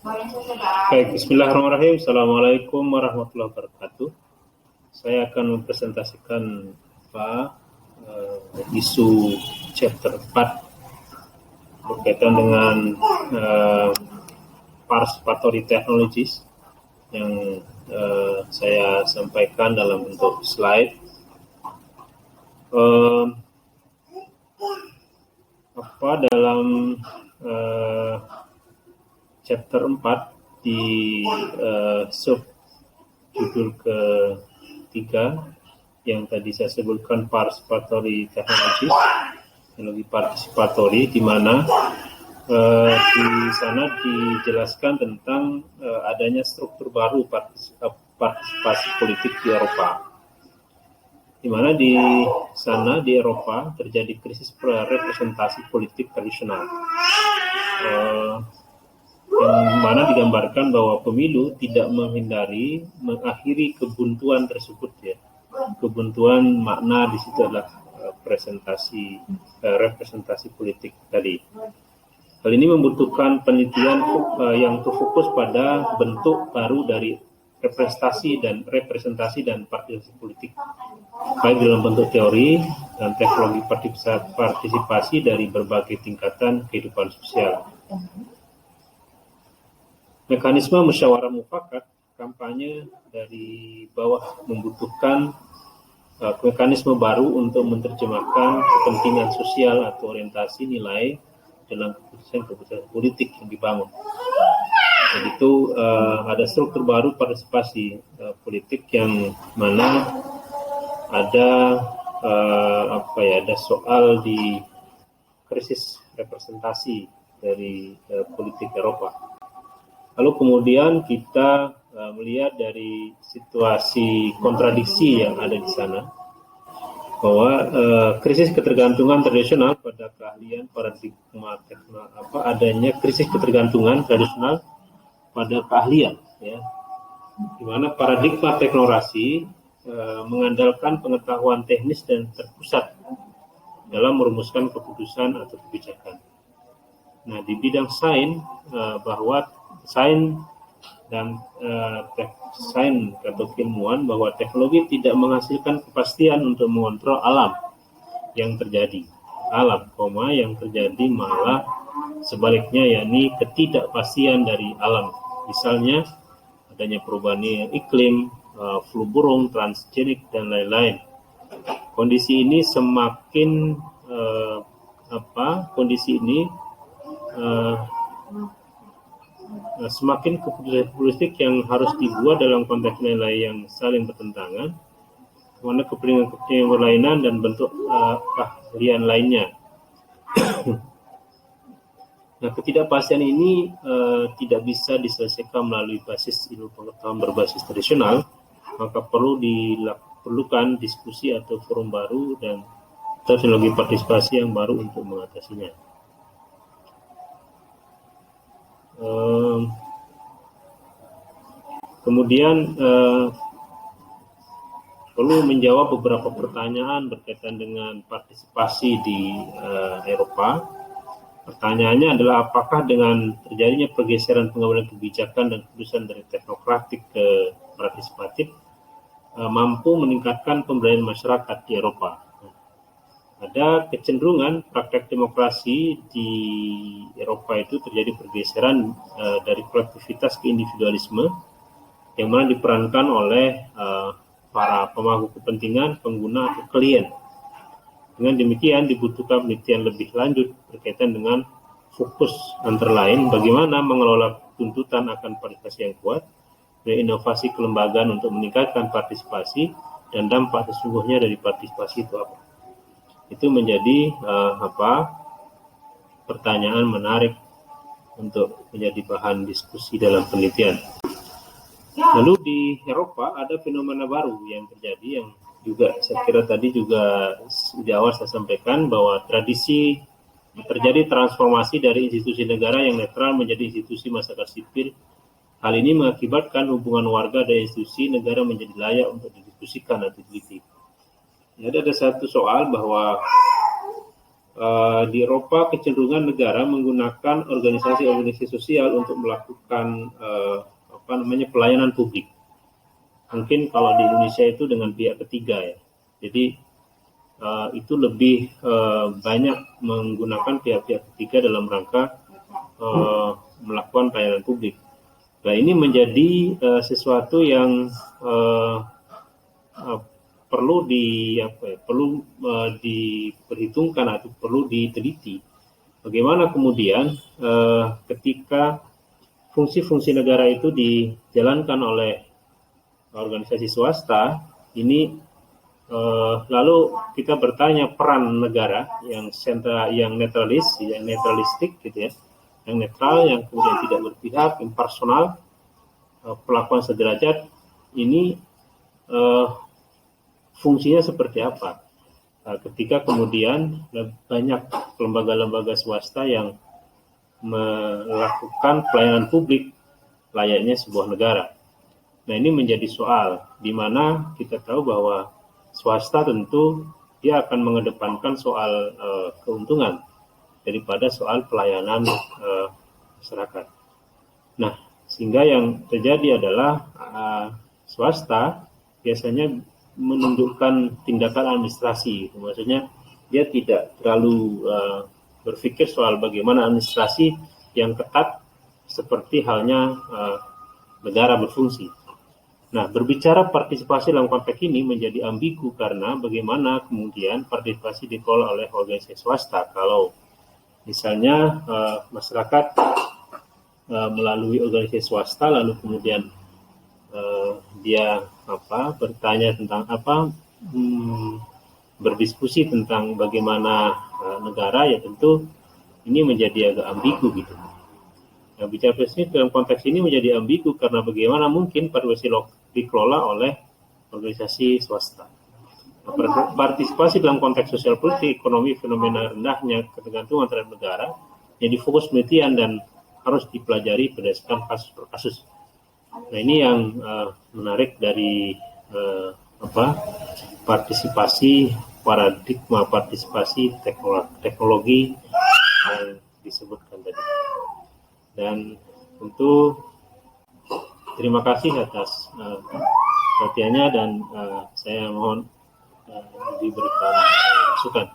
Baik, bismillahirrahmanirrahim. Assalamualaikum warahmatullahi wabarakatuh. Saya akan mempresentasikan isu chapter 4 berkaitan dengan participatory technologies yang saya sampaikan dalam bentuk slide. Dalam chapter 4 di sub judul ketiga yang tadi saya sebutkan participatory technologies, teknologi partisipatori, di mana di sana dijelaskan tentang adanya struktur baru partisipasi politik di Eropa, di mana di sana di Eropa terjadi krisis representasi politik tradisional, yang mana digambarkan bahwa pemilu tidak mengakhiri kebuntuan tersebut, ya. Kebuntuan makna di situ adalah representasi politik tadi. Hal ini membutuhkan penelitian yang terfokus pada bentuk baru dari representasi dan partisipasi politik, baik dalam bentuk teori dan teknologi partisipasi dari berbagai tingkatan kehidupan sosial. Mekanisme musyawarah mufakat kampanye dari bawah membutuhkan mekanisme baru untuk menerjemahkan kepentingan sosial atau orientasi nilai dalam keputusan politik yang dibangun. Jadi itu ada struktur baru partisipasi politik yang mana ada ada soal di krisis representasi dari politik Eropa. Lalu kemudian kita melihat dari situasi kontradiksi yang ada di sana, bahwa krisis ketergantungan tradisional pada keahlian paradigma adanya krisis ketergantungan tradisional pada keahlian, ya, di mana paradigma teknokrasi mengandalkan pengetahuan teknis dan terpusat dalam merumuskan keputusan atau kebijakan. Nah, di bidang sains bahwa sains dan sains atau keilmuan bahwa teknologi tidak menghasilkan kepastian untuk mengontrol alam yang terjadi, yang terjadi malah sebaliknya, yakni ketidakpastian dari alam. Misalnya adanya perubahan iklim, flu burung, transgenik dan lain-lain. Kondisi ini semakin semakin keputusan politik yang harus dibuat dalam konteks nilai yang saling bertentangan, mana kepentingan berlainan dan bentuk keahlian lainnya. Nah, ketidakpastian ini tidak bisa diselesaikan melalui basis ilmu pengetahuan berbasis tradisional, maka diperlukan diskusi atau forum baru dan teknologi partisipasi yang baru untuk mengatasinya. Kemudian perlu menjawab beberapa pertanyaan berkaitan dengan partisipasi di Eropa. Pertanyaannya adalah, apakah dengan terjadinya pergeseran pengambilan kebijakan dan keputusan dari teknokratik ke partisipatif mampu meningkatkan pemberdayaan masyarakat di Eropa? Ada kecenderungan praktek demokrasi di Eropa itu terjadi pergeseran dari kolektivitas ke individualisme, yang mana diperankan oleh para pemangku kepentingan, pengguna atau klien. Dengan demikian dibutuhkan penelitian lebih lanjut berkaitan dengan fokus antara lain bagaimana mengelola tuntutan akan partisipasi yang kuat dan inovasi kelembagaan untuk meningkatkan partisipasi dan dampak sesungguhnya dari partisipasi itu apa. Itu menjadi pertanyaan menarik untuk menjadi bahan diskusi dalam penelitian. Lalu di Eropa ada fenomena baru yang terjadi, yang juga saya kira tadi juga di awal saya sampaikan bahwa terjadi transformasi dari institusi negara yang netral menjadi institusi masyarakat sipil. Hal ini mengakibatkan hubungan warga dan institusi negara menjadi layak untuk didiskusikan atau diteliti. Jadi ada satu soal bahwa di Eropa kecenderungan negara menggunakan organisasi-organisasi sosial untuk melakukan pelayanan publik. Mungkin kalau di Indonesia itu dengan pihak ketiga ya. Jadi itu lebih banyak menggunakan pihak-pihak ketiga dalam rangka melakukan pelayanan publik. Nah, ini menjadi sesuatu yang perlu diperhitungkan atau perlu diteliti. Bagaimana kemudian ketika fungsi-fungsi negara itu dijalankan oleh organisasi swasta, ini lalu kita bertanya peran negara yang netralistik gitu ya, yang netral, yang kemudian tidak berpihak, impersonal, perlakuan sederajat, ini fungsinya seperti apa? Ketika kemudian banyak lembaga-lembaga swasta yang melakukan pelayanan publik layaknya sebuah negara. Nah, ini menjadi soal di mana kita tahu bahwa swasta tentu dia akan mengedepankan soal keuntungan daripada soal pelayanan masyarakat. Nah, sehingga yang terjadi adalah swasta biasanya menunjukkan tindakan administrasi. Maksudnya dia tidak terlalu berpikir soal bagaimana administrasi yang ketat seperti halnya negara berfungsi. Nah, berbicara partisipasi dalam konteks ini menjadi ambigu karena bagaimana kemudian partisipasi dikelola oleh organisasi swasta. Kalau misalnya masyarakat melalui organisasi swasta lalu kemudian dia bertanya tentang berdiskusi tentang bagaimana negara, ya tentu ini menjadi agak ambigu gitu. Nah, bicara presiden dalam konteks ini menjadi ambigu karena bagaimana mungkin partisipasi dikelola oleh organisasi swasta. Nah, partisipasi dalam konteks sosial politik, ekonomi, fenomena rendahnya ketergantungan terhadap negara jadi fokus penelitian dan harus dipelajari berdasarkan kasus per kasus. Nah, ini yang menarik dari partisipasi, paradigma partisipasi teknologi yang disebutkan tadi. Dan tentu terima kasih atas perhatiannya dan saya mohon diberikan masukan.